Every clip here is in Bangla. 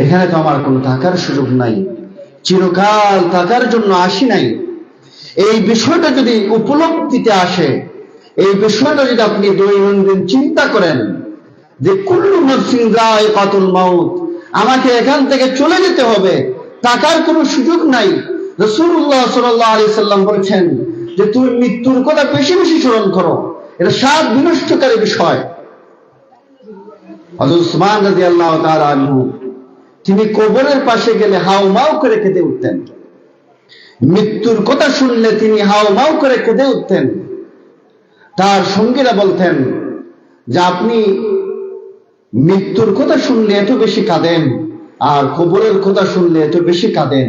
এখানে তো আমার কোনো থাকার সুযোগ নাই, চিরকাল থাকার জন্য আসি নাই। এই বিষয়টা যদি উপলব্ধিতে আসে, এই বিষয়টা যদি আপনি দৈনন্দিন চিন্তা করেন যে কুল্লু নাফসিন যায়কাতুল মাউত, আমাকে এখান থেকে চলে যেতে হবে, থাকার কোনো সুযোগ নাই। রাসূলুল্লাহ সাল্লাল্লাহু আলাইহি সাল্লাম বলেছেন যে তুমি মৃত্যুর কথা বেশি বেশি স্মরণ করো, এটা সাত বিনষ্টকারী বিষয়। হযরত উসমান রাদিয়াল্লাহু তাআলা আনহু তিনি কবরের পাশে গেলে হাউমাউ করে কেঁদে উঠতেন। মৃত্যুর কথা শুনলে তিনি হাউমাউ করে কেঁদে উঠতেন। তার সঙ্গীরা বলতেন যে আপনি মৃত্যুর কথা শুনলে এত বেশি কাঁদেন, আর কবরের কথা শুনলে এত বেশি কাঁদেন,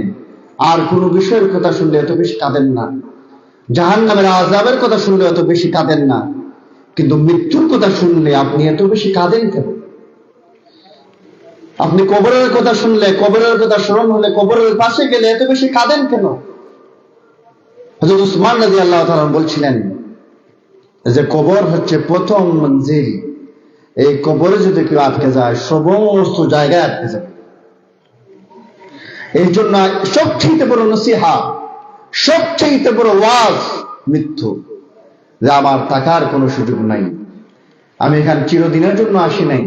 আর কোন বিষয়ের কথা শুনলে এত বেশি কাঁদেন না, জাহান্নামের আযাবের কথা শুনলে এত বেশি কাঁদেন না, কিন্তু মৃত্যুর কথা শুনলে আপনি এত বেশি কাঁদেন কেন? আপনি কবরের কথা শুনলে, কবরের কথা স্মরণ হলে, কবরের পাশে গেলে এত বেশি কাঁদেন কেন? হযরত উসমান রাদিয়াল্লাহু তাআলা বলছিলেন যে কবর হচ্ছে প্রথম মঞ্জিল, এই কবরে যদি কেউ আটকে যায় সমস্ত জায়গায় আটকে যাবে। এই জন্য সবচেয়ে বড় নসিহা, সবচেয়ে বড় ওয়াজ মৃত্যু, যে আমার থাকার কোনো সুযোগ নাই, আমি এখানে চিরদিনের জন্য আসি নাই।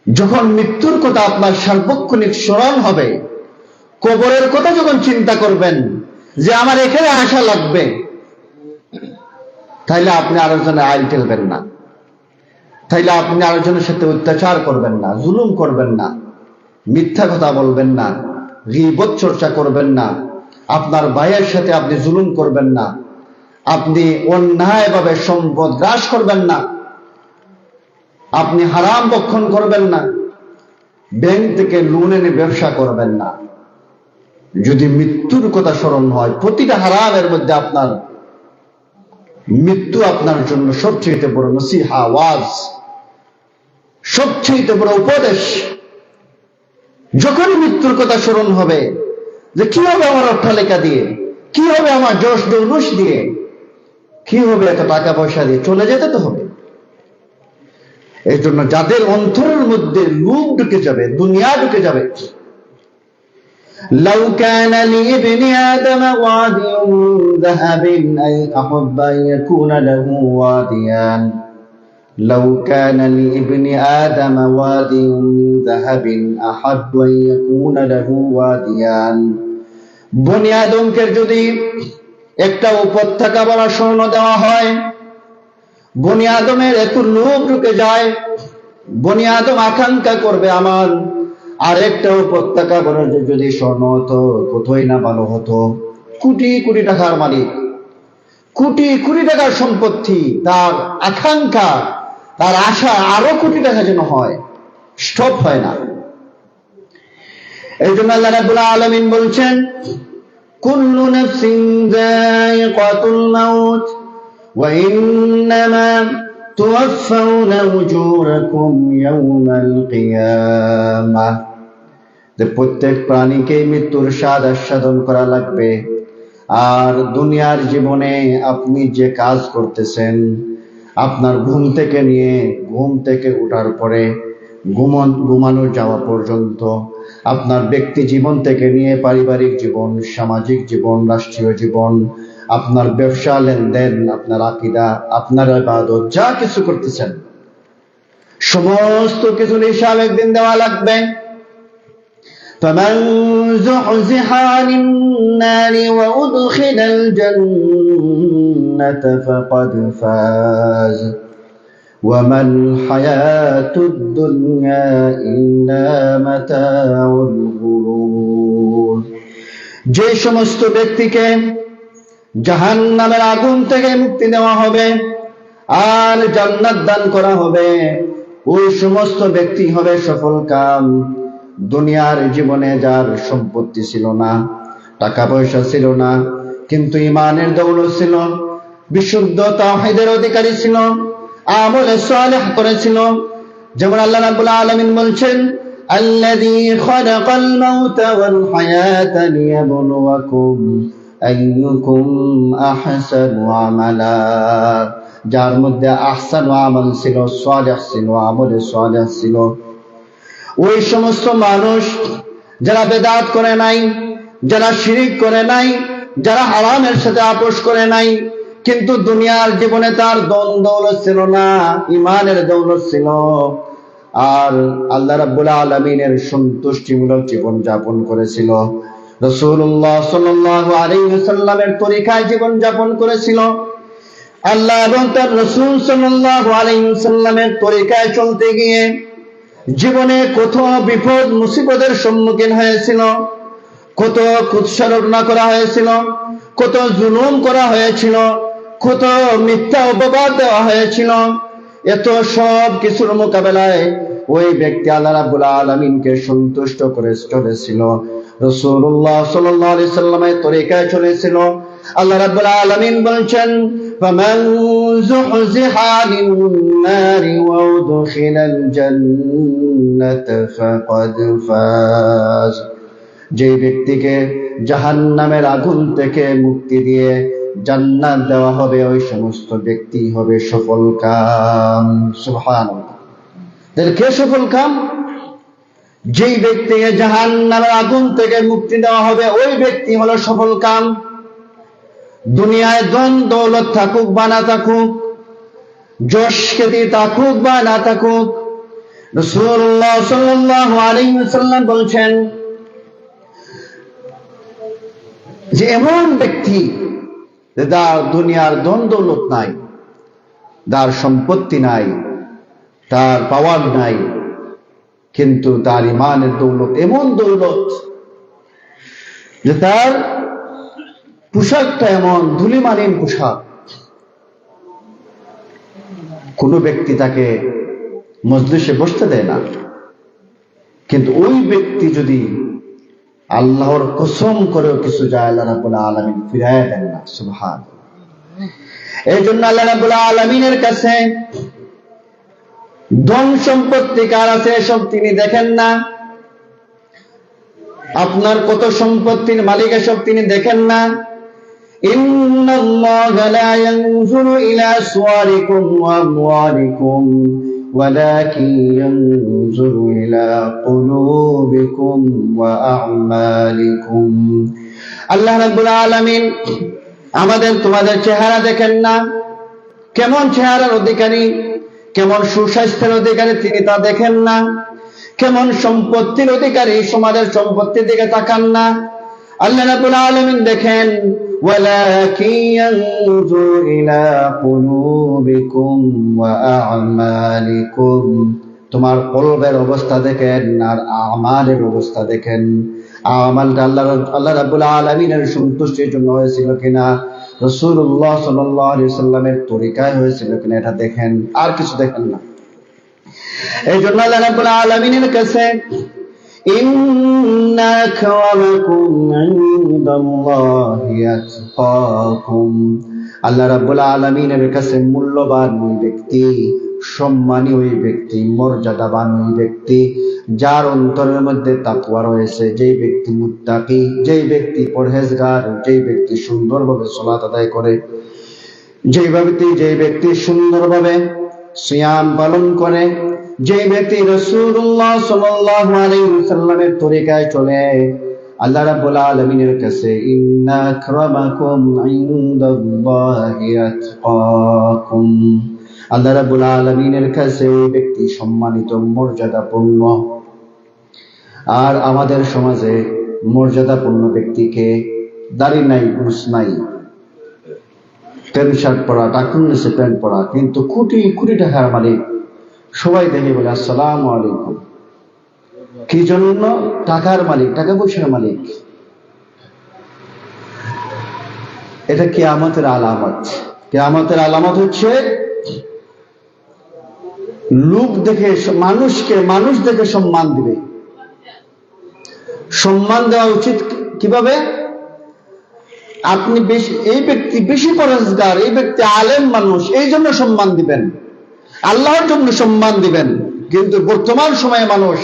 যখন মৃত্যুর কথা আপনার সার্বক্ষণিক স্মরণ হবে, কবরের কথা যখন চিন্তা করবেন যে আমার এখানে আসা লাগবে, তাইলে আপনি আরেকজনের আইল ঠেলবেন না, তাইলে আপনি আরেকজনের সাথে অত্যাচার করবেন না, জুলুম করবেন না, মিথ্যা কথা বলবেন না, গীবত চর্চা করবেন না, আপনার ভাইয়ের সাথে আপনি জুলুম করবেন না, আপনি অন্যায়ভাবে সম্পদ গ্রাস করবেন না, আপনি হারাম ভক্ষণ করবেন না, ব্যাংক থেকে লোন এনে ব্যবসা করবেন না। যদি মৃত্যুর কথা স্মরণ হয়, প্রতিটা হারামের মধ্যে আপনার মৃত্যু আপনার জন্য সবচেয়ে বড় নসিহা, ওয়াজ, সবচেয়ে বড় উপদেশ। যখন মৃত্যুর কথা স্মরণ হবে যে কি হবে আমার অট্টালিকা দিয়ে, কি হবে আমার যশ জৌলুস দিয়ে, কি হবে এত টাকা পয়সা দিয়ে, চলে যেতে তো হবে। এই জন্য যাদের অন্তরের মধ্যে লোভ ঢুকে যাবে, দুনিয়া ঢুকে যাবে, লাউ কানা লিইবনি আদম ওয়াদিউন যাহাবিন আই আহাব্বা আন ইয়াকুনা লাহু ওয়াদিয়ান, লাউ কানা লিইবনি আদম ওয়াদিউন যাহাবিন আহাব্বা আন ইয়াকুনা লাহু ওয়াদিয়ান। বনি আদমকে যদি একটা উপত্যকা ভরা স্বর্ণ দেওয়া হয়, বনি আদমের এত লোভ ঢুকে যায়, বনি আদম আকাঙ্ক্ষা করবে আমার আর একটা উপত্যকা ভরা যদি স্বর্ণ হতো, কোথায় না ভালো হতো। কোটি কোটি টাকার মালিক, কোটি কোটি টাকার সম্পত্তি, তার আকাঙ্ক্ষা, তার আশা আরো কোটি টাকা যেন হয়, স্টপ হয় না। এই জন্য আল্লাহ রাব্বুল আলামিন বলছেন কুল্লু নাফসিন যায়িকাতুল মাউত ওয়া ইন্নামা তুওয়াফাউনা উজুরাকুম ইয়াওমাল কিয়ামাহ। যে প্রত্যেক প্রাণীকে মৃত্যুর স্বাদ আস্বাদন করা লাগবে। আর দুনিয়ার জীবনে আপনি যে কাজ করতেছেন, আপনার ঘুম থেকে নিয়ে ঘুম থেকে ওঠার পরে ঘুমানো যাওয়া পর্যন্ত, আপনার ব্যক্তি জীবন থেকে নিয়ে পারিবারিক জীবন, সামাজিক জীবন, রাষ্ট্রীয় জীবন, আপনার ব্যবসা লেনদেন, আপনার আকীদা, আপনার ইবাদত, যা কিছু করতেছেন সমস্ত কিছুর হিসাব একদিন দেওয়া লাগবে। فمن زحزح عن النار وأدخل الجنة فقد فاز وما الحياة الدنيا إلا متاع الغرور। যে সমস্ত ব্যক্তিকে জাহান্নামের আগুন থেকে মুক্তি দেওয়া হবে আর জান্নাত দান করা হবে, ওই সমস্ত ব্যক্তি হবে সফল কাম। দুনিয়ার জীবনে যার সম্পত্তি ছিল না, টাকা পয়সা ছিল না, কিন্তু ঈমানের দৌলত ছিল, বিশুদ্ধ তাওহীদের অধিকারী ছিল, আমলে সালেহ করেছিল, যেমন আল্লাহ রাব্বুল আলামিন বলছেন আল্লাযী খালাকাল মাউতা ওয়াল হায়াতা লিয়াবলুয়াকুম আইয়ুকুম আহসানু আমালা। যার মধ্যে আহসানু আমাল ছিল, সালেহ ছিল, আমলে সালেহ ছিল। ওই সমস্ত মানুষ যারা বেদাত করে নাই, যারা শিরিক করে নাই, যারা হারামের সাথে আপোষ করে নাই, কিন্তু দুনিয়ার জীবনে তার ধন দৌলত ছিল না, ইমানের দৌলত ছিল, আর আল্লাহ রাব্বুল আলামিনের সন্তুষ্টিমূলক জীবন যাপন করেছিল, রাসূলুল্লাহ সাল্লাল্লাহু আলাইহি ওয়াসাল্লামের তরিকায় জীবন যাপন করেছিল, আল্লাহ এবং তার রাসূল সাল্লাল্লাহু আলাইহি ওয়াসাল্লামের তরিকায় চলতে গিয়ে জীবনে কত বিপদ মুসিবতের সম্মুখীন হয়েছিল, কত কুৎসারণা করা হয়েছিল, কত জুলুম করা হয়েছিল, কত মিথ্যা অপবাদ দেওয়া হয়েছিল। এত সব কিছুর মোকাবেলায় ওই ব্যক্তি আল্লাহ রাব্বুল আলামিনকে সন্তুষ্ট করে চলেছিল, রাসূলুল্লাহ সাল্লাল্লাহু আলাইহি সাল্লামের তরিকায় চলেছিল। আল্লাহ রাব্বুল আলামিন বলেন, ফামান যুহজিহা আনিন নারি ওয়া উদখিলাল জান্নাতা ফাকাদ ফাজ। যে ব্যক্তিকে জাহান্নামের আগুন থেকে মুক্তি দিয়ে জান্নাত দেওয়া হবে, ওই সমস্ত ব্যক্তি হবে সফল কাম। সুবহানাল্লাহ। তাহলে কে সফল কাম? যেই ব্যক্তিকে জাহান্নামের আগুন থেকে মুক্তি দেওয়া হবে, ওই ব্যক্তি হলো সফল কাম। দুনিয়ায় ধন দৌলত থাকুক বা না থাকুক, যশ খ্যাতি থাকুক বা না থাকুক, রাসূলুল্লাহ সাল্লাল্লাহু আলাইহি ওয়াসাল্লাম বলছেন যে এমন ব্যক্তি যার দুনিয়ার ধন দৌলত নাই, তার সম্পত্তি নাই, তার পাওয়ার নাই, কিন্তু তার ইমানের দৌলত এমন দৌলত যে তার পোশাকটা এমন ধুলিমালিন পোশাক, কোন ব্যক্তি তাকে মজলিসে বসতে দেয় না, কিন্তু ওই ব্যক্তি যদি আল্লাহর কসম করেও কিছু যায়, আল্লাহ রাব্বুল আলামিন ফিরায় দেন না। সুবহানাল্লাহ। এই জন্য আল্লাহ রাব্বুল আলামিনের কাছে ধন সম্পত্তি কার আছে এসব তিনি দেখেন না, আপনার কত সম্পত্তির মালিক এসব তিনি দেখেন না। ইন্নাল্লাহা লা ইয়ানজুরু ইলা সুওয়ারিকুম ওয়া আমওয়ালিকুম ওয়ালাকিন ইয়ানজুরু ইলা কুলুবিকুম ওয়া আ'মালিকুম। আল্লাহ রাব্বুল আলামিন আমাদের তোমাদের চেহারা দেখেন না, কেমন চেহারার অধিকারী, কেমন সুস্বাস্থ্যের অধিকারী তিনি তা দেখেন না, কেমন সম্পত্তির অধিকারী সমাজের সম্পত্তির দিকে তাকান না। আল্লাহ রাব্বুল আলামিন দেখেন ওয়ালাকিন ইয়ানজুরু ইলা কুলুবিকুম ওয়া আ'মালিকুম, তোমার কলবের অবস্থা দেখেন আর আমালের অবস্থা দেখেন। আমালটা আল্লাহ রাব্বুল আলামিনের সন্তুষ্টির জন্য হয়েছিল কিনা, রাসূলুল্লাহ সাল্লাল্লাহু আলাইহি সাল্লামের তরিকায় হয়েছিল কিনা, এটা দেখেন, আর কিছু দেখেন না। এই জন্য আল্লাহ রাব্বুল আলামিনের কাছে ইন্না আকরামাকুম ইনদাল্লাহি আতকাকুম, আল্লাহ রাব্বুল আলামিনের কাছে মূল্যবান ওই ব্যক্তি, সম্মানী ওই ব্যক্তি, মর্যাদাবান ওই ব্যক্তি যার অন্তরের মধ্যে তাকওয়া রয়েছে, যেই ব্যক্তি মুত্তাকি, যেই ব্যক্তি পরহেজগার, যেই ব্যক্তি সুন্দরভাবে সালাত আদায় করে, যেই ব্যক্তি সুন্দরভাবে সিয়াম পালন করে, যেই ব্যক্তি রাসূলুল্লাহ সাল্লাল্লাহু আলাইহি ওয়াসাল্লামের তরিকায় চলে, আল্লাহ রাব্বুল আলামিনের কাছে ইন্না আকরামাকুম ইনদাল্লাহি আতকাকুম, আল্লাহ রাব্বুল আলামিনের কাছে ওই ব্যক্তি সম্মানিত, মর্যাদাপূর্ণ। আর আমাদের সমাজে মর্যাদাপূর্ণ ব্যক্তিকে দাড়ি নাই, মুছ নাই, প্যান্ট শার্ট পরা, টাকুন নিচে প্যান্ট পরা, কিন্তু কোটি কোটি টাকার মালিক, সবাই দেখে বলে আসসালামু আলাইকুম। কি জন্য? টাকার মালিক, টাকা পয়সার মালিক। এটা কিয়ামতের আলামত। কিয়ামতের আলামত হচ্ছে লোক দেখে, মানুষ দেখে সম্মান দিবে। সম্মান দেওয়া উচিত কিভাবে? আপনি এই ব্যক্তি বেশি পরহেজগার, এই ব্যক্তি আলেম মানুষ, এই জন্য সম্মান দিবেন, আল্লাহর জন্য সম্মান দিবেন। কিন্তু বর্তমান সময়ে মানুষ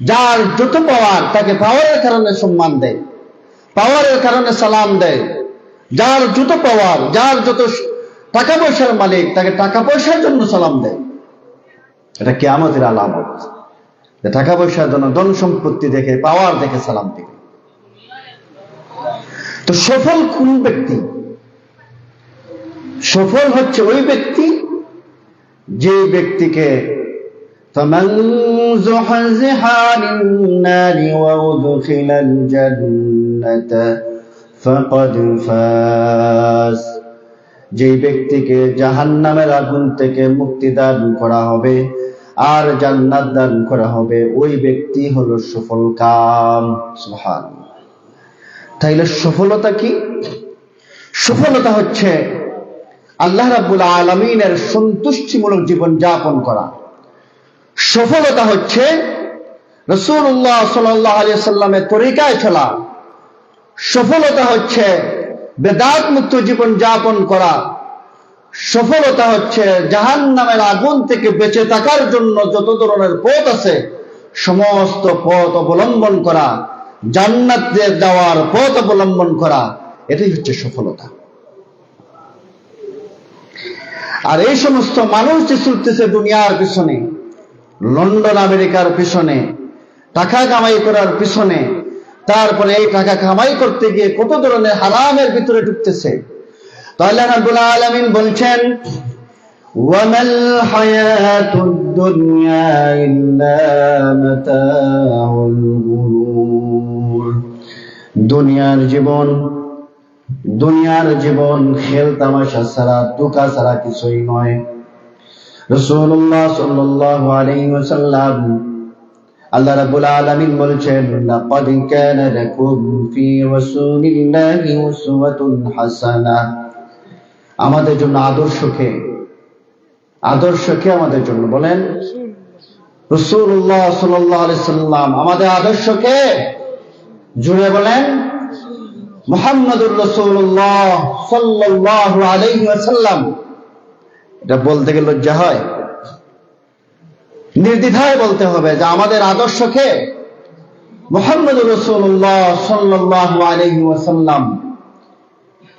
যার যত পাওয়ার তাকে পাওয়ারের কারণে সম্মান দেয়, পাওয়ারের কারণে সালাম দেয়। যার যত পাওয়ার, যার যত টাকা পয়সার মালিক, তাকে টাকা পয়সার জন্য সালাম দেয়। এটা কিয়ামতের আলামত। টাকা পয়সার জন্য, ধন সম্পত্তি দেখে, পাওয়ার দেখে সালাম দিবে। তো সফল কোন ব্যক্তি? সফল হচ্ছে ওই ব্যক্তি যে ব্যক্তিকে فمن زحزح عن النار وأدخل الجنة فقد فاز, যে ব্যক্তিকে জাহান্নামের আগুন থেকে মুক্তি দান করা হবে আর জান্নাত দান করা হবে, ওই ব্যক্তি হলো সফল কাম। সুবহানাল্লাহ। তাইলে সফলতা কি? সফলতা হচ্ছে আল্লাহ রাব্বুল আলামিনের সন্তুষ্টিমূলক জীবন যাপন করা। সফলতা হচ্ছে রাসূলুল্লাহ সাল্লাল্লাহু আলাইহি ওয়াসাল্লামের তরিকায় চলা। সফলতা হচ্ছে বেদাত মুক্ত জীবন যাপন করা। সফলতা হচ্ছে জাহান্নামের আগুন থেকে বেঁচে থাকার জন্য যত ধরনের পথ আছে সমস্ত পথ অবলম্বন করা, জান্নাতে যাওয়ার পথ অবলম্বন করা, এটাই হচ্ছে সফলতা। আর এই সমস্ত মানুষ যে ছুটতেছে দুনিয়ার পিছনে, লন্ডন আমেরিকার পিছনে, টাকা কামাই করার পিছনে, তারপরে এই টাকা কামাই করতে গিয়ে কত ধরনের হারামের ভিতরে ঢুকতেছে। তো আল্লাহ রাব্বুল আলামিন বলছেন, ওয়ামাল হায়াতুদ দুনিয়া ইল্লা মাতাউল গুরুর, দুনিয়ার জীবন খেল তামাশা ছাড়া, ধোঁকা ছাড়া কিছুই নয়। রাসূলুল্লাহ সাল্লাল্লাহু আলাইহি ওয়াসাল্লাম, আল্লাহ রাব্বুল আলামিন বলছেন, লাকাদ কানা লাকুম ফি রাসূলিল্লাহি উসওয়াতুন হাসানাহ, আমাদের জন্য আদর্শ কে? আমাদের জন্য বলেন রাসূলুল্লাহ সাল্লাল্লাহু আলাইহি ওয়াসাল্লাম। আমাদের আদর্শ কে? জুড়ে বলেন মুহাম্মাদুর রাসূলুল্লাহ সাল্লাল্লাহু আলাইহি ওয়াসাল্লাম। এটা বলতে গেলে লজ্জা হয়, নির্দ্বিধায় বলতে হবে যে আমাদের আদর্শ কে? মুহাম্মাদুর রাসূলুল্লাহ সাল্লাল্লাহু আলাইহি ওয়াসাল্লাম।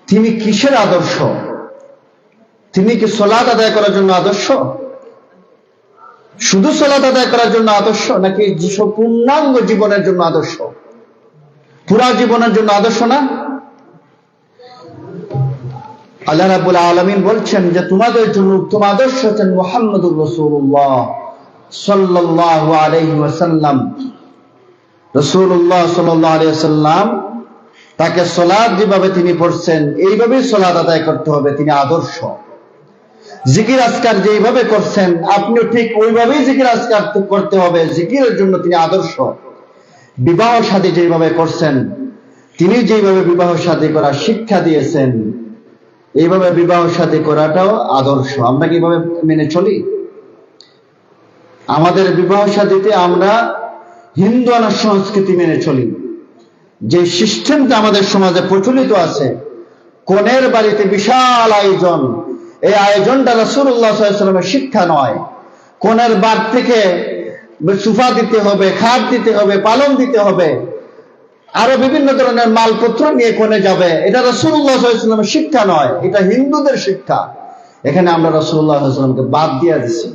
তিনি কিসের আদর্শ? তিনি কি সালাত আদায় করার জন্য আদর্শ? শুধু সালাত আদায় করার জন্য আদর্শ, নাকি পূর্ণাঙ্গ জীবনের জন্য আদর্শ? পুরা জীবনের জন্য আদর্শ না? আল্লাহ রাব্বুল আলামিন বলছেন যে তোমাদের জন্য উত্তম আদর্শ হচ্ছেন মুহাম্মাদুর রাসূলুল্লাহ সাল্লাল্লাহু আলাইহি ওয়াসাল্লাম। রাসূলুল্লাহ সাল্লাল্লাহু আলাইহি ওয়াসাল্লাম তাকে সালাত যেভাবে তিনি পড়ছেন এইভাবেই সালাত আদায় করতে হবে, তিনি আদর্শ। জিকির আজকার যেভাবে করছেন আপনিও ঠিক ওইভাবেই জিকির আজকার করতে হবে, জিকিরের জন্য তিনি আদর্শ। বিবাহ শাদী যেভাবে করছেন, তিনি যেভাবে বিবাহ শাদী করার শিক্ষা দিয়েছেন, এইভাবে বিবাহ শাদী করাটাও আদর্শ। আমরা কিভাবে মেনে চলি? আমাদের বিবাহ শাদীতে আমরা হিন্দুয়ানা সংস্কৃতি মেনে চলি। যে সিস্টেমটা আমাদের সমাজে প্রচলিত আছে, কনের বাড়িতে বিশাল আয়োজন, এই আয়োজনটা রাসূলুল্লাহ সাল্লাল্লাহু আলাইহি ওয়াসাল্লামের শিক্ষা নয়। কনের বাড়ি থেকে সোফা দিতে হবে, খাট দিতে হবে, পালং দিতে হবে, আরো বিভিন্ন ধরনের মালপত্র নিয়ে কোনে যাবে, এটা রাসূলুল্লাহ সাল্লাল্লাহু আলাইহি ওয়াসাল্লামের শিক্ষা নয়, এটা হিন্দুদের শিক্ষা। এখানে আমরা রাসূলুল্লাহ সাল্লাল্লাহু আলাইহি ওয়াসাল্লামকে বাদ দিয়ে দিছি,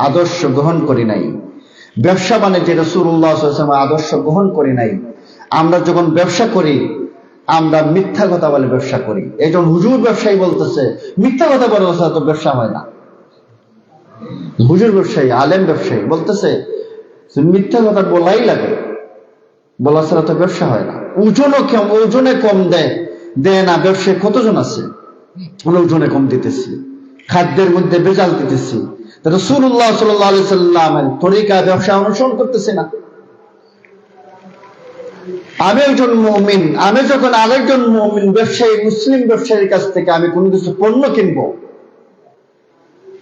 আদর্শ গ্রহণ করি নাই। ব্যবসা বাণিজ্যে রাসূলুল্লাহ সাল্লাল্লাহু আলাইহি ওয়াসাল্লামের আদর্শ গ্রহণ করি নাই। আমরা যখন ব্যবসা করি আমরা মিথ্যা কথা বলে ব্যবসা করি। একজন হুজুর ব্যবসায়ী বলতেছে মিথ্যা কথা বলে তো ব্যবসা হয় না। হুজুর ব্যবসায়ী, আলেম ব্যবসায়ী বলতেছে মিথ্যা কথা বলাই লাগে, বলা ছাড়া তো ব্যবসা হয় না। ওজনে কম দেয় না। ব্যবসায় কতজন আছে ওজনে কম দিতেছি, খাদ্যের মধ্যে ভেজাল দিতেছি, রাসূলুল্লাহ সাল্লাল্লাহু আলাইহি ওয়াসাল্লামের তরিকা ব্যবসা অনুসরণ করতেছি না। আমি একজন মুমিন, আমি যখন আরেকজন মুমিন ব্যবসায়ী, মুসলিম ব্যবসায়ীর কাছ থেকে আমি কোনো কিছু পণ্য কিনবো,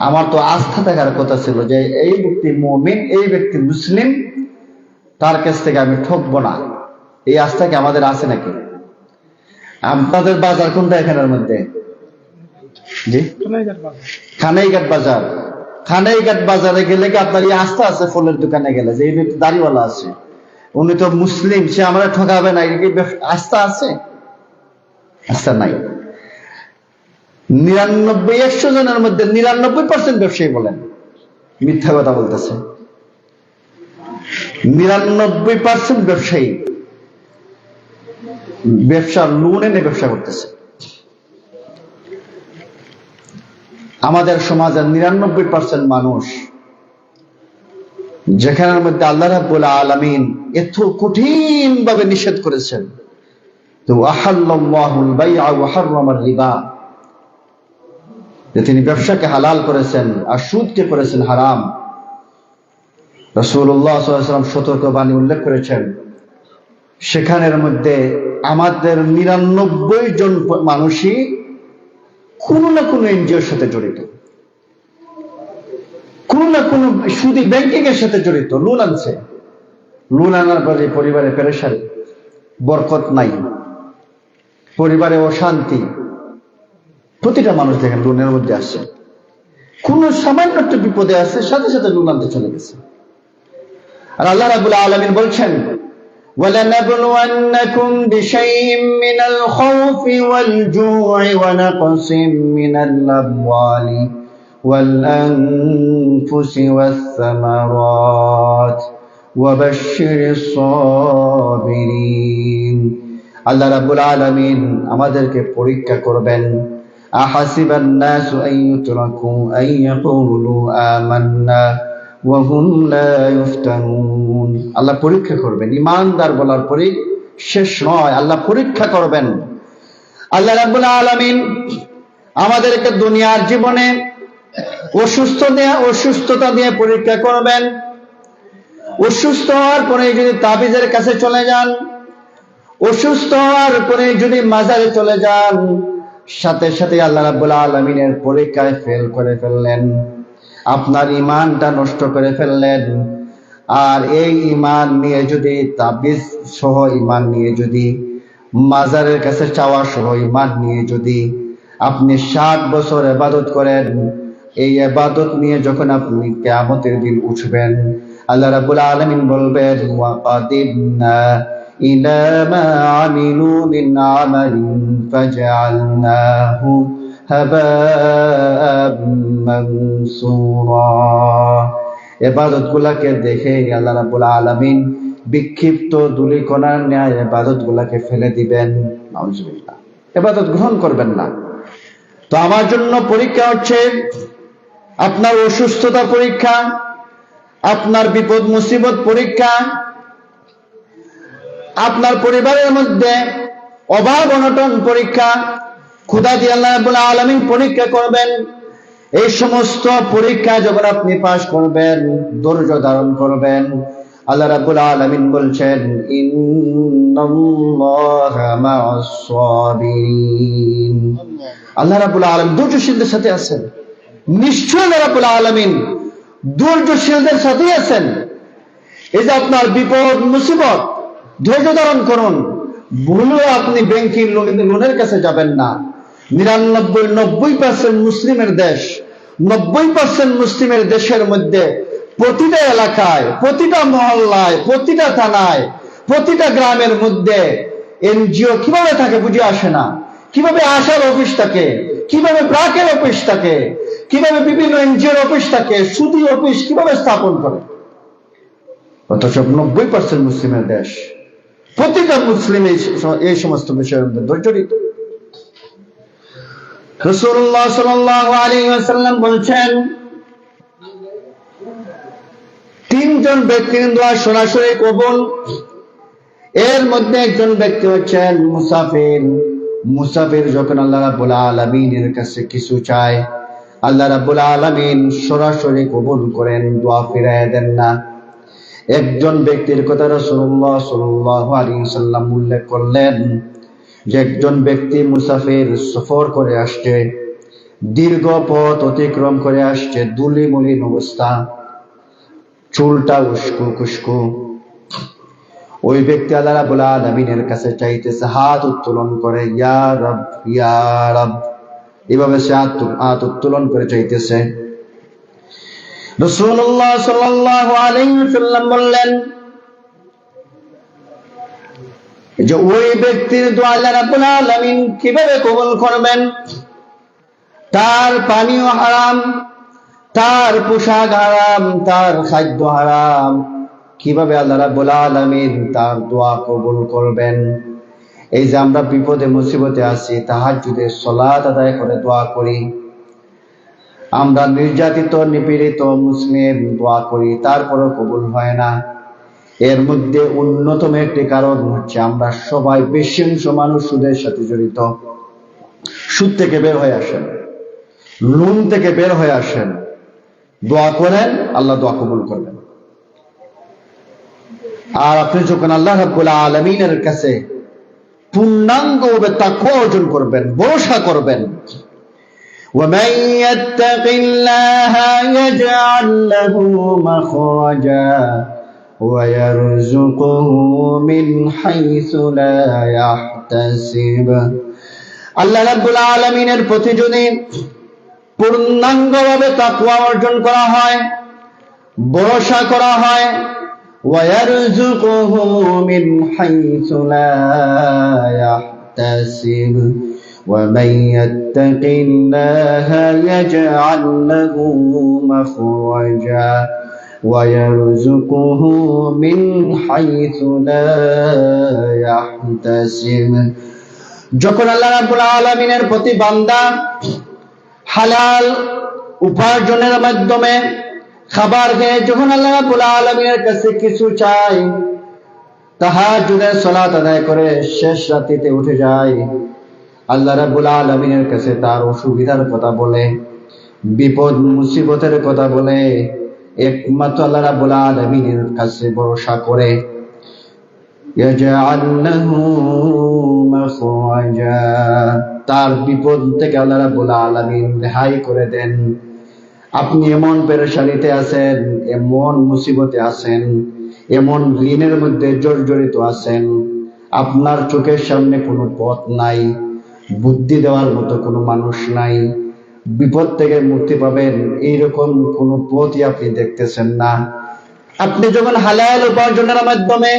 আমার তো আস্থা থাকার কথা ছিল যে এই ব্যক্তি মুমিন, এই ব্যক্তি মুসলিম, তার কাছ থেকে আমি ঠকবো না। এই আস্থা কি আমাদের আছে নাকি? আপনাদের বাজার কোনটা এখানের মধ্যে? জি, খানাইঘাট বাজার। খানাইঘাট বাজারে গেলে কি আপনার এই আস্থা আছে? ফলের দোকানে গেলে যে এই ব্যক্তি দাড়িওয়ালা আছে, উনি তো মুসলিম, সে আমরা ঠকাবে না, এই আস্থা আছে? আস্থা নাই। 99-100 জনের মধ্যে 99% ব্যবসায়ী বলেন মিথ্যা কথা বলতেছে। 99% ব্যবসায়ী ব্যবসা লোন এনে ব্যবসা করতেছে। আমাদের সমাজের 99% মানুষ, যেখানের মধ্যে আল্লাহ রাব্বুল আলামিন এত কঠিন ভাবে নিষেধ করেছেন, তো আহাল্লাল্লাহুল বাইআ ওয়া হাররামার রিবা, যে তিনি ব্যবসাকে হালাল করেছেন আর সুদকে করেছেন হারাম। রাসূলুল্লাহ সাল্লাল্লাহু আলাইহি ওয়াসাল্লাম সতর্কবাণী উল্লেখ করেছেন, সেখানের মধ্যে আমাদের 99 জন মানুষই কোনো না কোনো এনজিওর সাথে জড়িত, কোনো না কোনো সুদী ব্যাংকিং এর সাথে জড়িত। লোন আনছে, লোন আনার পরে পরিবারে পেরেশানি, বরকত নাই, পরিবারে অশান্তি। প্রতিটা মানুষ দেখেন লোনের মধ্যে আসছে, কোন সামান্য একটা বিপদে আছে, সাথে সাথে লোন আনতে চলে গেছে। আর আল্লাহ রাব্বুল আলামিন বলছেন, وَلَنَبْلُوَنَّكُمْ بِشَيْءٍ مِّنَ الْخَوْفِ وَالْجُوعِ وَنَقْصٍ مِّنَ الْأَمْوَالِ وَالْأَنفُسِ وَالثَّمَرَاتِ وَبَشِّرِ الصَّابِرِينَ। আল্লাহ রাব্বুল আলামিন আমাদেরকে পরীক্ষা করবেন। আহাসিবান নাসু আন ইউতরাকু আন ইয়াকুলু আমান্না ওয়া হুম লা ইফতানুন। আল্লাহ পরীক্ষা করবেন, ঈমানদার বলার পরে শেষ নয়, আল্লাহ পরীক্ষা করবেন। আল্লাহ রাব্বুল আলামিন আমাদেরকে দুনিয়ার জীবনে অসুস্থতা দিয়ে পরীক্ষা করবেন। অসুস্থ হওয়ার পরে যদি তাবিজের কাছে চলে যান, অসুস্থ হওয়ার পরে যদি মাজারে চলে যান, সাথে সাথে আল্লাহ রাব্বুল আলামিনের পরীক্ষায় ফেল করে ফেললেন, আপনার ঈমানটা নষ্ট করে ফেললেন। আর এই ঈমান নিয়ে যদি, তাবিজ সহ ঈমান নিয়ে যদি, মাজারের কাছে চাওয়া সহ ঈমান নিয়ে যদি আপনি 60 বছর ইবাদত করেন, এই ইবাদত নিয়ে যখন আপনি কিয়ামতের দিন উঠবেন, আল্লাহ রাব্বুল আলামিন বলবেন, ওয়া কাদিমনা ইলা মা আমিলু মিন আমালিন ফাজআলনাহু হাবাআম মানসুরা। ইবাদত গুলাকে দেখে আল্লাহ রাব্বুল আলামিন বিক্ষিপ্ত ধূলিকণার ন্যায় ইবাদত গুলাকে ফেলে দিবেন। নাউজুবিল্লাহ, ইবাদত গ্রহণ করবেন না। তো আমার জন্য পরীক্ষা হচ্ছে আপনার অসুস্থতা পরীক্ষা, আপনার বিপদ মুসিবত পরীক্ষা, আপনার পরিবারের মধ্যে অভাব অনটন পরীক্ষা, খোদা দিয়ে আল্লাহ রাব্বুল আলামিন পরীক্ষা করবেন। এই সমস্ত পরীক্ষা যখন আপনি পাশ করবেন, ধৈর্য ধারণ করবেন, আল্লাহ রাব্বুল আলামিন বলছেন, ইন্নাল্লাহা মা'আস সাবিরিন। আল্লাহ রাব্বুল আলামিন ধৈর্যশীলদের সাথে আছেন। নিশ্চয় আল্লাহ রাব্বুল আলামিন ধৈর্যশীলদের সাথেই আছেন। এই যে আপনার বিপদ মুসিবত, ধৈর্য ধারণ করুন। ভুলেও আপনি ব্যাংকিং লোনের কাছে যাবেন না। 90% মুসলিমের দেশ, 90% মুসলিমের দেশের মধ্যে প্রতিটা এলাকায়, প্রতিটা মহল্লায়, প্রতিটা থানায়, প্রতিটা গ্রামের মধ্যে এনজিও কিভাবে থাকে বুঝে আসে না। কিভাবে আশার অফিস থাকে, কিভাবে ব্রাকের অফিস থাকে, কিভাবে বিভিন্ন এনজিওর অফিস থাকে, সুদী অফিস কিভাবে স্থাপন করে। অথচ 90% মুসলিমের দেশ, প্রতিটা মুসলিম এই সমস্ত বিষয়ের মধ্যে জড়িত। রাসূলুল্লাহ সাল্লাল্লাহু আলাইহি ওয়াসাল্লাম বলছেন, 3 জন ব্যক্তির দোয়া সরাসরি কবুল। এর মধ্যে একজন ব্যক্তি হচ্ছেন মুসাফির। মুসাফির যখন আল্লাহ রাব্বুল আলামিনের কাছে কিছু চায়, আল্লাহ রাব্বুল আলামিন সরাসরি কবুল করেন, দোয়া ফিরায় দেন না। একজন ব্যক্তির কথা রাসূলুল্লাহ সাল্লাল্লাহু আলাইহি ওয়াসাল্লাম উল্লেখ করলেন যে একজন ব্যক্তি মুসাফির, সফর করে আসছে, দীর্ঘ পথ অতিক্রম করে আসছে, ধুলি মলিন অবস্থা, চুলটা উস্কো খুস্কো। ওই ব্যক্তি আল্লাহ রাব্বুল আলামিনের কাছে চাইতেছে, হাত উত্তোলন করে, ইয়া রব ইয়া রব, এভাবে সে হাত উত্তোলন করে চাইতেছে। রাসূলুল্লাহ সাল্লাল্লাহু আলাইহি ওয়াসাল্লাম বললেন যে ওই ব্যক্তির দোয়া আল্লাহ রাব্বুল আলামিন কিভাবে কবুল করবেন? তার পানীয় হারাম, তার পোশাক হারাম, তার খাদ্য হারাম, কিভাবে আল্লাহ রাব্বুল আলামিন তার দোয়া কবুল করবেন। এই যে আমরা বিপদে মুসিবতে আছি, তাহাজ্জুদের সালাত আদায় করে দোয়া করি, আমরা নির্যাতিত নিপীড়িত মুসলিম দোয়া করি, তারপরও কবুল হয় না। এর মধ্যে অন্যতম একটি কারণ হচ্ছে আমরা সবাই বেশি অংশ মানুষ সুদের সাথে জড়িত। সুদ থেকে বের হয়ে আসেন, লোন থেকে বের হয়ে আসেন, দোয়া করেন, আল্লাহ দোয়া কবুল করবেন। আর আপনি যখন আল্লাহ রাব্বুল আলামিনের কাছে পূর্ণাঙ্গভাবে তাকওয়া অর্জন করবেন, ভরসা করবেন, ومن يتق الله يجعل له مخرجا ويرزقه من حيث لا يحتسب। আল্লাহ রাব্বুল আলামিনের প্রতি যদি পূর্ণাঙ্গভাবে তাকওয়া অর্জন করা হয়, ভরসা করা হয়, ويرزقه من حيث لا يحتسب ومن يتق الله يجعل له مخرجا ويرزقه من حيث لا يحتسب। যখন আল্লাহ রাব্বুল আলামিনের প্রতি বান্দা হালাল উপার্জনের মাধ্যমে খাবার খেয়ে যখন আল্লাহ রাব্বুল আলামিনের কাছে কিছু চায়, তাহাজ্জুদের সালাত আদায় করে শেষ রাতে উঠে যায়, আল্লাহ রাব্বুল আলামিনের কাছে তার অসুবিধার কথা বলে, বিপদ মুসিবতের কথা বলে, একমাত্র আল্লাহ রাব্বুল আলামিনের কাছে ভরসা করে, ইয়াজআল লাহু মাখরাজা, তার বিপদ থেকে আল্লাহ রাব্বুল আলামিন রেহাই করে দেন। আপনি এমন পেরেশানিতে আছেন, এমন মুসিবতে আছেন, এমন ঋণের মধ্যে জর্জরিত আছেন, আপনার চোখের সামনে কোনো পথ নাই, বুদ্ধি দেওয়ার মতো কোনো মানুষ নাই, বিপদ থেকে মুক্তি পাবেন এইরকম কোনো পথই আপনি দেখতেছেন না। আপনি যখন হালাল উপার্জনের মাধ্যমে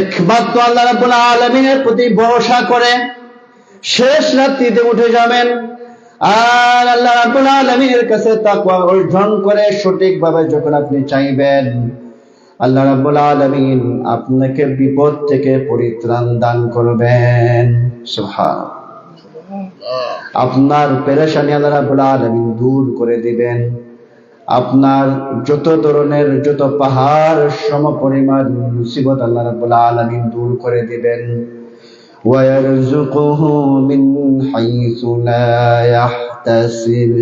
একমাত্র আল্লাহ রাব্বুল আলামিনের প্রতি ভরসা করে শেষ রাত্রিতে উঠে যাবেন, আর আল্লাহ রাব্বুল আলামিনের কাছে তাকওয়া অর্জন করে সঠিকভাবে যখন আপনি চাইবেন, আল্লাহ রাব্বুল আলামিন আপনাকে বিপদ থেকে পরিত্রাণ দান করবেন। সুবহানাল্লাহ। আপনার পেরেশানি আল্লাহ রাব্বুল আলামিন দূর করে দিবেন। আপনার যত ধরনের যত পাহাড় সমপরিমাণ মুসিবত আল্লাহ রাব্বুল আলামিন দূর করে দিবেন। وَيَرْزُقُهُ مِنْ حَيْثُ لَا يَحْتَسِبُ,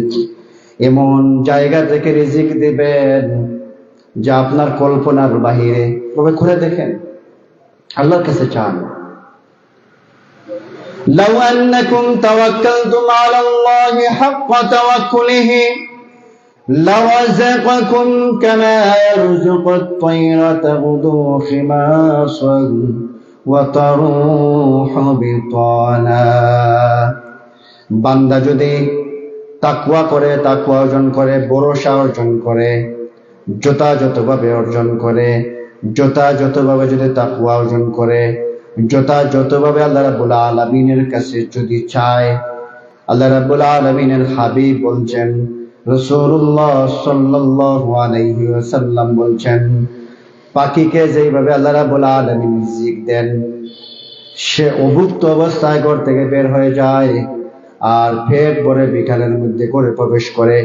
এমন জায়গা থেকে রিজিক দিবেন যা আপনার কল্পনার বাহিরে। তবে করে দেখেন, আল্লাহর কাছে চান। لَوْ أَنَّكُمْ تَوَكَّلْتُمْ عَلَى اللَّهِ حَقَّ تَوَكُّلِهِ لَرَزَقَكُمْ كَمَا يَرْزُقُ الطَّيْرَ تَغْدُو خِمَاصًا وَتَرُوحُ بِطَانًا। বান্দা যদি তাকওয়া করে, তাকওয়া অর্জন করে, ভরসা অর্জন করে, যথাযথভাবে অর্জন করে, যথাযথভাবে যদি তাকওয়া অর্জন করে, যথাযথভাবে আল্লাহ রাব্বুল আলামিনের কাছে যদি চায়, আল্লাহ রাব্বুল আলামিনের হাবিব বলছেন, রাসূলুল্লাহ সাল্লাল্লাহু আলাইহি ওয়াসাল্লাম বলছেন, পাখিকে যেইভাবে আল্লাহ রাব্বুল আলামিন রিজিক দেন, সে অভুক্ত অবস্থায় ঘর থেকে বের হয়ে যায় আর পেট ভরে বিকালের মধ্যে করে প্রবেশ করে,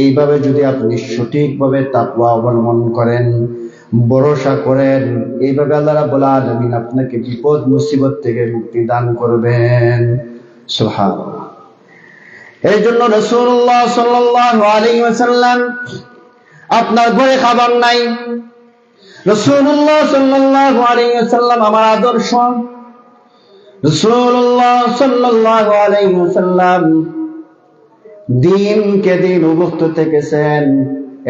এইভাবে যদি আপনি সঠিকভাবে তাকওয়া অবলম্বন করেন, ভরসা করেন, এইভাবে আল্লাহ রাব্বুল আলামিন আপনাকে বিপদ মুসিবত থেকে মুক্তি দান করবেন। সুবহানাল্লাহ। এই জন্য রাসূলুল্লাহ সাল্লাল্লাহু আলাইহি ওয়াসাল্লাম, আপনার ঘরে খাবার নাই, রাসূলুল্লাহ সাল্লাল্লাহু আলাইহি ওয়াসাল্লাম আমার আদর্শ। রাসূলুল্লাহ সাল্লাল্লাহু আলাইহি ওয়াসাল্লাম দিনকে দিন উন্মুক্ত থেকেছেন,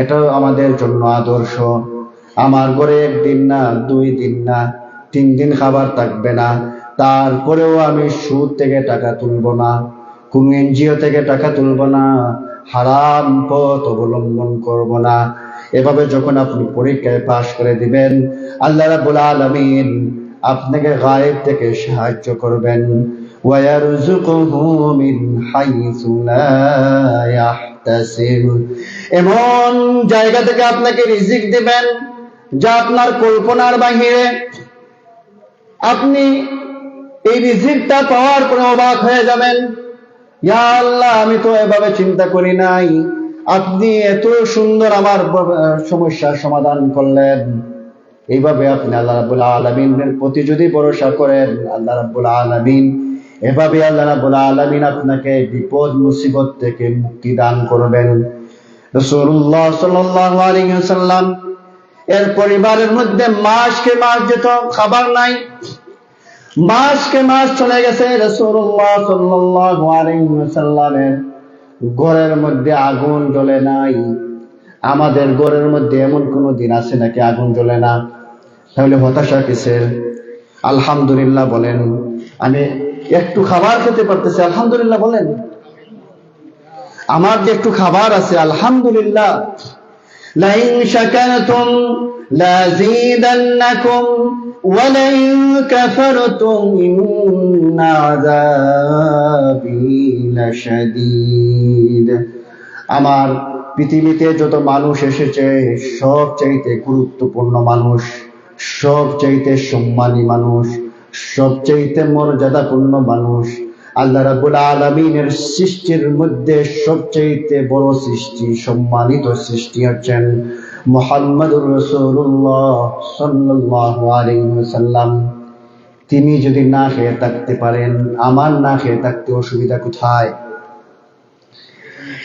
এটাও আমাদের জন্য আদর্শ। আমার ঘরে একদিন না, 2 দিন না, 3 দিন খাবার থাকবে না, তারপরেও আমি সুদ থেকে টাকা তুলবো না, কোন এনজিও থেকে টাকা তুলবো না, হারাম পথ অবলম্বন করব না। এভাবে যখন আপনি পরীক্ষায় পাশ করে দিবেন, আল্লাহ রাব্বুল আলামিন আপনাকে গায়েব থেকে সাহায্য করবেন। ওয়ায়ারযুকুহু মিন হাইসু লা ইয়াহতাসিব, এমন জায়গা থেকে আপনাকে রিজিক দিবেন যা আপনার কল্পনার বাহিরে। আপনি এই রিজিকটা পাওয়ার পরে অবাক হয়ে যাবেন, ইয়া আল্লাহ, আমি তো এভাবে চিন্তা করি নাই, আপনি এত সুন্দর আমার সমস্যার সমাধান করলেন। এইভাবে আপনি আল্লাহ রাব্বুল আলামিনের প্রতি যদি ভরসা করেন, আল্লাহ রাব্বুল আলামিন এভাবে আল্লাহ রাব্বুল আলামিন আপনাকে বিপদ মুসিবত থেকে মুক্তি দান করবেন। রাসূলুল্লাহ সাল্লাল্লাহু আলাইহি ওয়াসাল্লাম এর পরিবারের মধ্যে মাসকে মাস যেত, খাবার নাই, মাসকে মাস চলে গেছে। রাসূলুল্লাহ সাল্লাল্লাহু আলাইহি ওয়াসাল্লামের ঘরের মধ্যে আগুন জ্বলে নাই। আমাদের ঘরের মধ্যে এমন কোন দিন আছে নাকি আগুন জ্বলে না? তাহলে হতাশা কিসের? আলহামদুলিল্লাহ বলেন। আমি একটু খাবার খেতে পারতেছি, আলহামদুলিল্লাহ বলেন। আমার যে একটু খাবার আছে, আলহামদুলিল্লাহ। লাইন শাকারতুম লাযীদান্নাকুম ওয়া লাইন কাফারতুম ইন্না আযাবি লাশাদীদ। আমার পৃথিবীতে যত মানুষ এসেছে, সবচাইতে গুরুত্বপূর্ণ মানুষ, সবচাইতে সম্মানী মানুষ, সবচাইতে মর্যাদাপূর্ণ মানুষ, আল্লাহ রাব্বুল আলামিনের সৃষ্টির মধ্যে সবচাইতে বড় সৃষ্টি, সম্মানিত সৃষ্টি হচ্ছেন মুহাম্মদুর রাসূলুল্লাহ সাল্লাল্লাহু আলাইহি ওয়াসাল্লাম। তিনি যদি না খেয়ে থাকতে পারেন, আমার না খেয়ে থাকতে অসুবিধা কোথায়?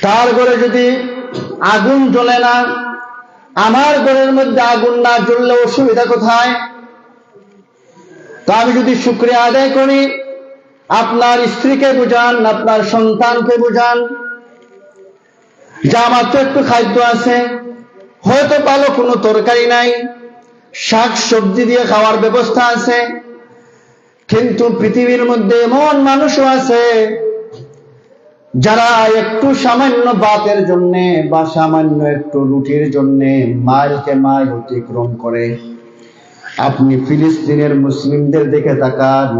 তার ঘরে যদি আগুন জ্বলে না, আমার ঘরের মধ্যে আগুন না জ্বললে অসুবিধা কোথায়? তো আমি যদি শুকরিয়া আদায় করি, আপনার স্ত্রীকে বুঝান, আপনার সন্তানকে বুঝান যে আমার তো একটু খাদ্য আছে, হয়তো ভালো কোনো তরকারি নাই, শাক সবজি দিয়ে খাওয়ার ব্যবস্থা আছে, কিন্তু পৃথিবীর মধ্যে এমন মানুষও আছে যারা একটু সামান্য ভাতের জন্যে বা সামান্য একটু রুটির জন্যে মাইলকে মাইল অতিক্রম করে। আপনি ফিলিস্তিনের মুসলিমদের দিকে তাকান,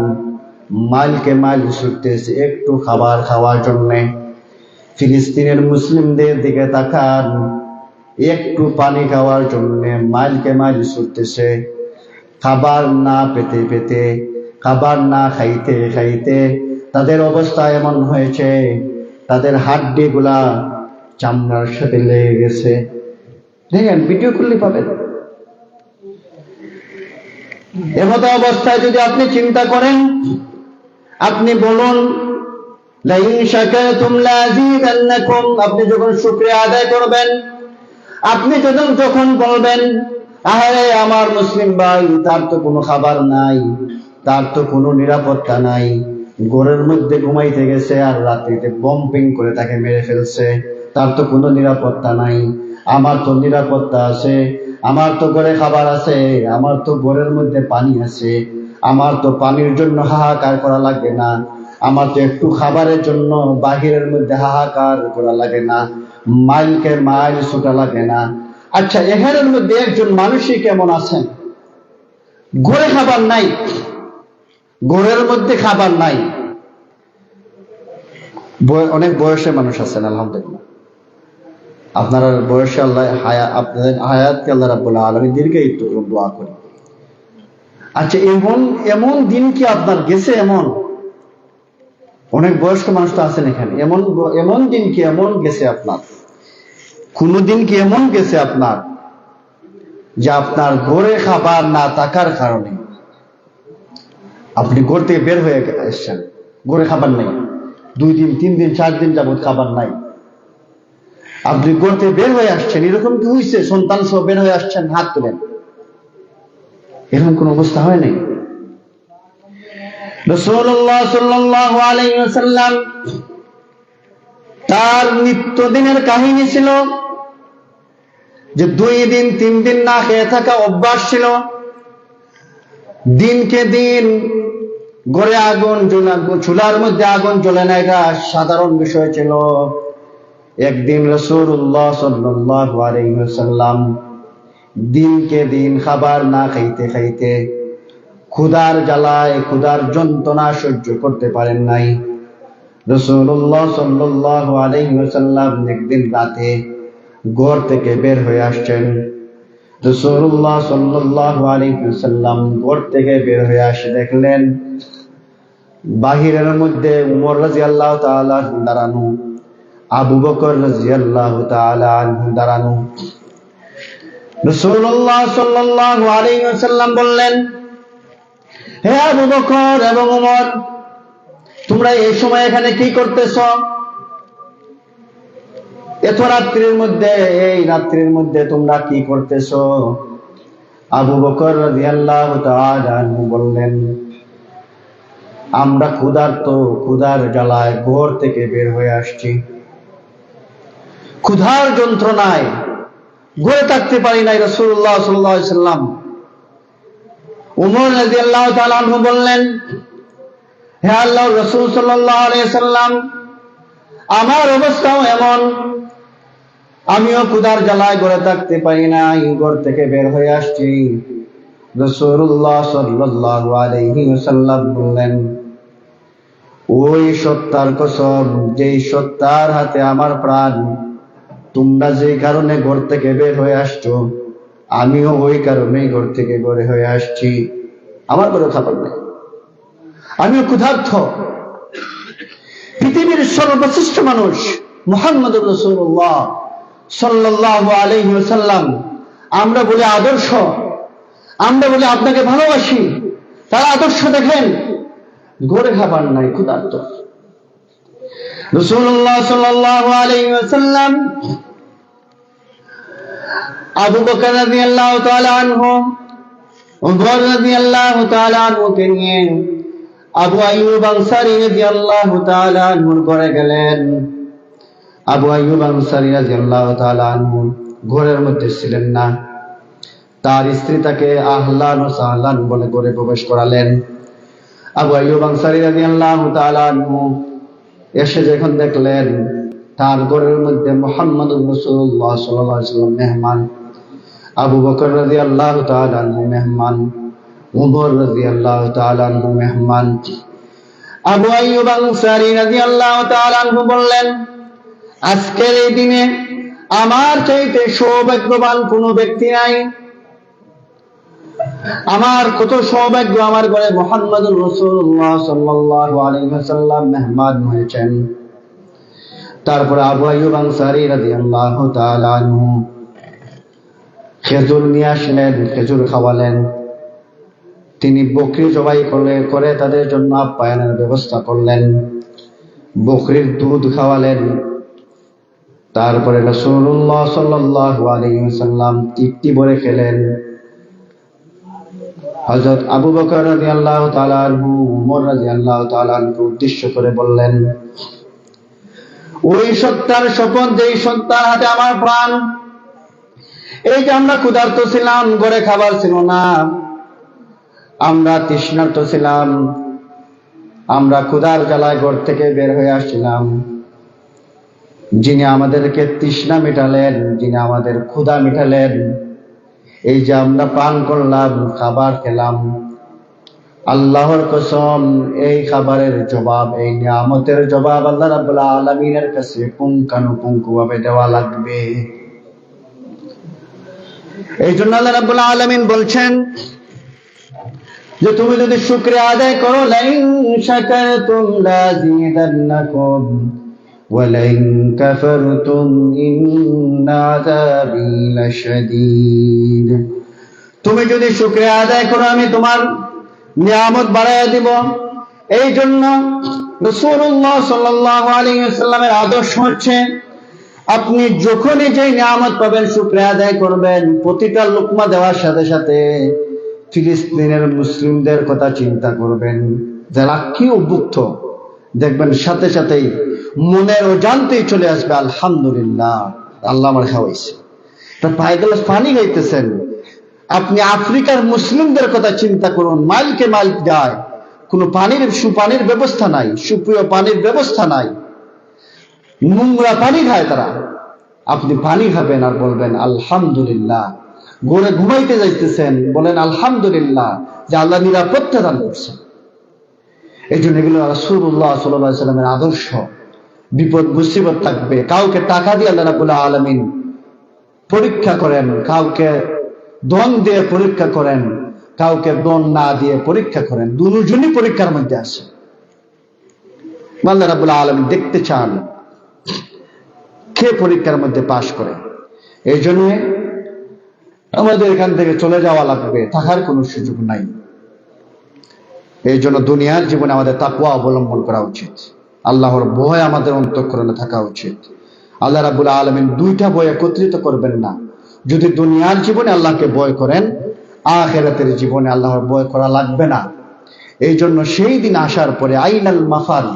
মাইলকে মাইল ছুটতেছে একটু খাবার খাওয়ার জন্যে। ফিলিস্তিনের মুসলিমদের দিকে তাকান, একটু পানি খাওয়ার জন্যে মাইলকে মাইল ছুটতেছে। খাবার না পেতে পেতে, খাবার না খাইতে খাইতে তাদের অবস্থা এমন হয়েছে, তাদের হাড্ডি গুলা চামড়ার সাথে লেগে গেছে। দেখেন, ভিডিও করলে পাবেন। এমত অবস্থায় যদি আপনি চিন্তা করেন, আপনি বলুন লাইন শাকারতুম লাযীদান্নাকুম, আপনি যখন শুকরিয়া আদায় করবেন, আপনি যখন বলবেন আরে আমার মুসলিম ভাই, তার তো কোনো খাবার নাই, তার তো কোনো নিরাপত্তা নাই, ঘরের মধ্যে ঘুমাইতে গেছে আর রাত্রিতে বম্পিং করে তাকে মেরে ফেলছে, তার তো কোনো নিরাপত্তা নাই, আমার তো নিরাপত্তা আছে, আমার তো ঘরে খাবার আছে, আমার তো ঘরের মধ্যে পানি আছে, আমার তো পানির জন্য হাহাকার করা লাগে না, আমার তো একটু খাবারের জন্য বাহিরের মধ্যে হাহাকার করা লাগে না, মাইলকে মাইল ছুটা লাগে না। আচ্ছা, এখানের মধ্যে একজন মানুষই কেমন আছেন, ঘরে খাবার নাই, ঘরের মধ্যে খাবার নাই, অনেক বয়সে মানুষ আছেন, আলহামদুলিল্লাহ আপনার বয়সে আল্লাহ আপনাদের হায়াতকে আল্লাহ রাব্বুল আলামিন দীর্ঘায়িত করুন, দোয়া করি। আচ্ছা, এমন দিন কি আপনার গেছে? এমন অনেক বয়স্ক মানুষ তো আছেন এখানে, এমন দিন কি এমন গেছে আপনার? কোন দিন কি এমন গেছে আপনার যে আপনার ঘরে খাবার না থাকার কারণে আপনি ঘর থেকে বের হয়ে এসছেন, ঘরে খাবার নেই, 2 দিন 3 দিন 4 দিন যাবত খাবার নাই, আপনি ঘর থেকে বের হয়ে আসছেন? এরকম কি হয়েছে? সন্তান সহ বের হয়ে আসছেন, হাত তোলেন। এরকম কোন অবস্থা হয় নাই। রাসূলুল্লাহ সাল্লাল্লাহু আলাইহি ওয়াসাল্লাম তার নিত্যদিনের কাহিনী ছিল যে 2 দিন 3 দিন না খেয়ে থাকা অভ্যাস ছিল। দিনকে দিন ঘরে আগুন জ্বলে, চুলার মধ্যে আগুন জ্বলে না, এটা সাধারণ বিষয় ছিল। একদিন রাসূলুল্লাহ সাল্লাল্লাহু আলাইহি ওয়াসাল্লাম দিনকে দিন খাবার না খাইতে খাইতে ক্ষুধার জ্বালায়, ক্ষুধার যন্ত্রণা সহ্য করতে পারেন নাই। রাসূলুল্লাহ সাল্লাল্লাহু আলাইহি ওয়াসাল্লাম একদিন রাতে ঘর থেকে বের হয়ে আসছেন। রাসূলুল্লাহ সাল্লাল্লাহু আলাইহি ওয়াসাল্লাম ঘর থেকে বের হয়ে আসে, দেখলেন বাহিরের মধ্যে উমর রাদিয়াল্লাহু তাআলা আনহু দাঁড়ানো, আবু বকর রাদিয়াল্লাহু তাআলা আনহু দাঁড়ানো। রাসূলুল্লাহ সাল্লাল্লাহু আলাইহি ওয়াসাল্লাম বললেন, হে আবু বকর এবং উমর, তোমরা এই সময় এখানে কি করতেছ? এত রাত্রির মধ্যে, এই রাত্রির মধ্যে তোমরা কি করতেছ? আবু বকর রাদিয়াল্লাহু তাআলা আনহু বললেন, আমরা ক্ষুধার্ত, ক্ষুধার জ্বালায় ঘর থেকে বের হয়ে আসছি, ক্ষুধার যন্ত্রণায় ঘরে থাকতে পারি নাই। রাসূলুল্লাহ সাল্লাল্লাহু আলাইহি ওয়াসাল্লাম। উমর রাদিয়াল্লাহু তাআলা আনহু বললেন, হে আল্লাহর রাসূল সাল্লাল্লাহু আলাইহি ওয়াসাল্লাম, আমার অবস্থাও এমন, আমিও ক্ষুধার জ্বালায় ঘরে থাকতে পারি নাই, ঘর থেকে বের হয়ে আসছি। রাসূলুল্লাহ সাল্লাল্লাহু আলাইহি ওয়াসাল্লাম বললেন, ওই সত্তার কসম, যেই সত্তার হাতে আমার প্রাণ, তোমরা যে কারণে ঘর থেকে বের হয়ে আসছো, আমিও ওই কারণেই ঘর থেকে বের হয়ে আসছি। আমার কোনো খাবার নেই, আমিও ক্ষুধার্ত। পৃথিবীর সর্বশ্রেষ্ঠ মানুষ মুহাম্মদুর রাসূলুল্লাহ সাল্লাল্লাহু আলাইহি ওয়াসাল্লাম, আমরা বলি আদর্শ, আমরা বলি আপনাকে ভালোবাসি, তার আদর্শ দেখেন, ঘরে খাবার নাই, ক্ষুধার্ত। রাসূলুল্লাহ সাল্লাল্লাহু আলাইহি ওয়াসাল্লাম আবু বকর রাদিয়াল্লাহু তাআলা আনহু, উমর রাদিয়াল্লাহু তাআলা আনহুকে নিয়ে আবু আইয়ুব আনসারী রাদিয়াল্লাহু তাআলা আনহুর ঘরে গেলেন। আবু আইয়ুব আনসারী রাদিয়াল্লাহু তাআলা আনহু ঘরের মধ্যে ছিলেন না, তার স্ত্রী তাকে আহলান ওয়া সাহলান বলে ঘরে প্রবেশ করালেন। আবু আইয়ুব আনসারী রাদিয়াল্লাহু তাআলা আনহু এসে যখন দেখলেন তার ঘরের মধ্যে মুহাম্মদুর রাসূলুল্লাহ সাল্লাল্লাহু আলাইহি ওয়াসাল্লাম মেহমান, আবু বকর রাদিয়াল্লাহু তাআলা আনহু মেহমান, উমর রাদিয়াল্লাহু তাআলা আনহু মেহমান। আবু আইয়ুব আনসারী রাদিয়াল্লাহু তাআলা আনহু বললেন, আজকের এই দিনে আমার চাইতে সৌভাগ্যবান কোনো ব্যক্তি নাই। আমার কত সৌভাগ্য, আমার ঘরে মুহাম্মদুর রাসূলুল্লাহ সাল্লাল্লাহু আলাইহি ওয়াসাল্লাম মেহমান হয়েছেন। তারপরে আবু আইয়ুব আনসারী রাদিয়াল্লাহু তাআলা আনহু খেজুর নিয়ে আসলেন, খেজুর খাওয়ালেন। তিনি বকরি জবাই করে তাদের জন্য আপ্যায়নের ব্যবস্থা করলেন, বকরির দুধ খাওয়ালেন। তারপরে রাসূলুল্লাহ সাল্লাল্লাহু আলাইহি ওয়াসাল্লাম তৃপ্তি ভরে খেলেন। হযরত আবু বকর রাদিয়াল্লাহু তাআলা আনহু উমর রাদিয়াল্লাহু তাআলা আনহু উদ্দেশ্য করে বললেন, ওই সত্তার শপথ, যেই সত্তার হাতে আমার প্রাণ, এই যে আমরা ক্ষুধার্ত ছিলাম, ঘরে খাবার ছিল না, আমরা তৃষ্ণার্ত ছিলাম, আমরা ক্ষুধার জ্বালায় ঘর থেকে বের হয়ে আসছিলাম, যিনি আমাদেরকে তৃষ্ণা মেটালেন, যিনি আমাদের ক্ষুধা মেটালেন, এই যে আমরা পান করলাম, খাবার খেলাম, আল্লাহর কসম, এই খাবারের জবাব, এই নিয়ামতের জবাব আল্লাহ রাব্বুল আলামিনের কাছে পুঙ্খানুপুঙ্খভাবে দেওয়া লাগবে। এই জন্য আল্লাহ রাব্বুল আলামিন বলছেন যে তুমি যদি শুকরিয়া আদায় করো, লাইন শাকারতুম লাযিদান্নাকুম ওয়া লাইন কাফারতুম ইন্না আযাবি লাশাদীদ। তুমি যদি শুকরিয়া আদায় করো, আমি তোমার নিয়ামত বাড়াইয়া দিব। এই জন্য রাসূলুল্লাহ সাল্লাল্লাহু আলাইহি ওয়াসাল্লামের আদর্শ হচ্ছে, আপনি যখনই যে নিয়ামত পাবেন শুকরিয়া আদায় করবেন। প্রতিটা লোকমা দেওয়ার সাথে সাথে ফিলিস্তিনের মুসলিমদের কথা চিন্তা করবেন, যারা কি উদ্বুদ্ধ, দেখবেন সাথে সাথেই মনের অজান্তেই চলে আসবে, আলহামদুলিল্লাহ, আল্লাহ আমার খাওয়াইছে। পায়ে গেলে পানি খাইতেছেন, আপনি আফ্রিকার মুসলিমদের কথা চিন্তা করুন, মাইলকে মাইল যায়, কোনো সুপানির ব্যবস্থা নাই, সুপ্রিয় পানির ব্যবস্থা নাই, নোংরা পানি খায় তারা। আপনি পানি খাবেন আর বলবেন আলহামদুলিল্লাহ। ঘরে ঘুমাইতে যাইতেছেন, বলেন আলহামদুলিল্লাহ যে আল্লাহ নিরাপত্তা দান করছেন। এই জন্য এগুলো রাসূলুল্লাহ সাল্লাল্লাহু আলাইহি ওয়াসাল্লামের আদর্শ। বিপদ মুসিবত থাকবে, কাউকে টাকা দিয়ে আল্লাহ রাব্বুল আলামিন পরীক্ষা করেন, কাউকে ধন দিয়ে পরীক্ষা করেন, কাউকে ধন না দিয়ে পরীক্ষা করেন, দুজনই পরীক্ষার মধ্যে আছে। আল্লাহ রাব্বুল আলামিন দেখতে চান কে পরীক্ষার মধ্যে পাশ করে। এই জন্য আমাদের এখান থেকে চলে যাওয়া লাগবে, থাকার কোনো সুযোগ নাই। এই জন্য দুনিয়ার জীবনে আমাদের তাকওয়া অবলম্বন করা উচিত, আল্লাহর ভয় আমাদের অন্তঃকরণে থাকা উচিত। আল্লাহ রাব্বুল আলামিন দুইটা ভয় একত্রিত করবেন না। যদি দুনিয়ার জীবনে আল্লাহকে ভয় করেন, আখিরাতের জীবনে আল্লাহর ভয় করা লাগবে না। এই জন্য সেই দিন আসার পরে আইনাল মাফার,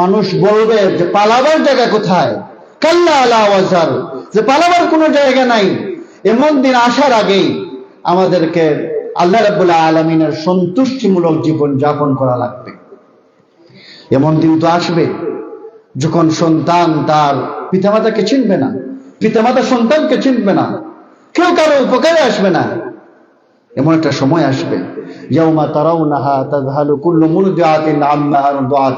মানুষ বলবে যে পালাবার জায়গা কোথায়, কাল্লা আলা ওয়াজার, যে পালাবার কোনো জায়গা নাই। এমন দিন আসার আগেই আমাদেরকে আল্লাহ রাব্বুল আলামিনের সন্তুষ্টিমূলক জীবন যাপন করা লাগবে। এমন দিন তো আসবে যখন সন্তান তার পিতামাতাকে চিনবে না, পিতামাতা সন্তানকে চিনবে না, কেউ কারো উপকারে আসবে না। এমন একটা সময় আসবে, ইয়াউমা তারাউনাহা তাযহালু কুল্লু মুরদিআতিন আম্মা আরদাত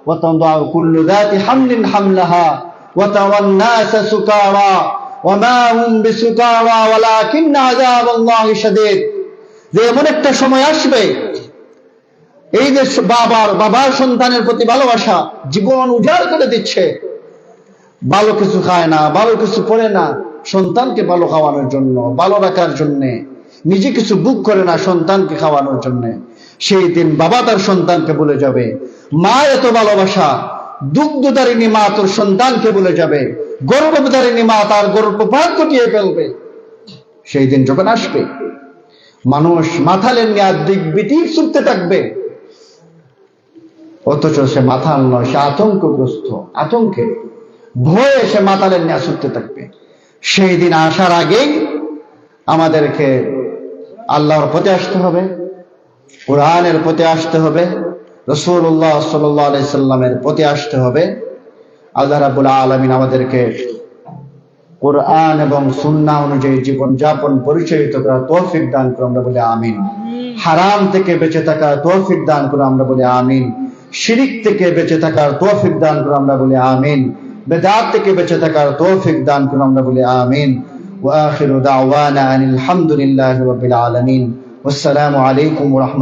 ওয়া তাদাউ কুল্লু যাতি হামলিন হামলাহা ওয়া তাওয়ান নাস সুকারা ওয়া মা হুম বিসুকারা ওয়ালাকিন আযাবাল্লাহি শাদীদ। যে এমন একটা সময় আসবে, এই যে বাবার সন্তানের প্রতি ভালোবাসা জীবন উজাড় করে দিচ্ছে, ভালো কিছু খায় না, ভালো কিছু পড়ে না, সন্তানকে ভালো খাওয়ানোর জন্য, ভালো রাখার জন্য নিজে কিছু বুক করে না সন্তানকে খাওয়ানোর জন্য। সেই দিন বাবা তার সন্তানকে বলে যাবে, মা এত ভালোবাসা, দুগ্ধধারিণী মা তোর সন্তানকে বলে যাবে, গর্ভধারিণী মা তার গর্ভপাত ঘটিয়ে ফেলবে। সেই দিন যখন আসবে, মানুষ মাথালের নিয়ে দিক বিদিক ছুটতে থাকবে, অথচ সে মাথাল নয়, সে আতঙ্কগ্রস্ত, আতঙ্কে ভয়ে সে মাতালের নিয়ে ছুটতে থাকবে। সেই দিন আসার আগেই আমাদেরকে আল্লাহর পথে আসতে হবে, কোরআনের পথে আসতে হবে, রাসূলুল্লাহ সাল্লাল্লাহু আলাইহি সাল্লামের পথে আসতে হবে। আল্লাহ রাব্বুল আলামিন আমাদেরকে কোরআন এবং সুন্নাহ অনুযায়ী জীবন যাপন পরিচালিত করার তৌফিক দান করুন, আমরা বলি আমিন। হারাম থেকে বেঁচে থাকার তৌফিক দান করুন, আমরা বলি আমিন। শিরিক থেকে বেঁচে থাকার তৌফিক দান করুন, আমরা বলি আমিন। বিদআত থেকে বেঁচে থাকার তৌফিক দান করুন, আমরা বলি আমিন। ওয়া আখিরু দাওয়ানা আনিল হামদুলিল্লাহি রাব্বিল আলামিন। ওয়াসসালামু আলাইকুম ওয়া রাহমাতুল্লাহ।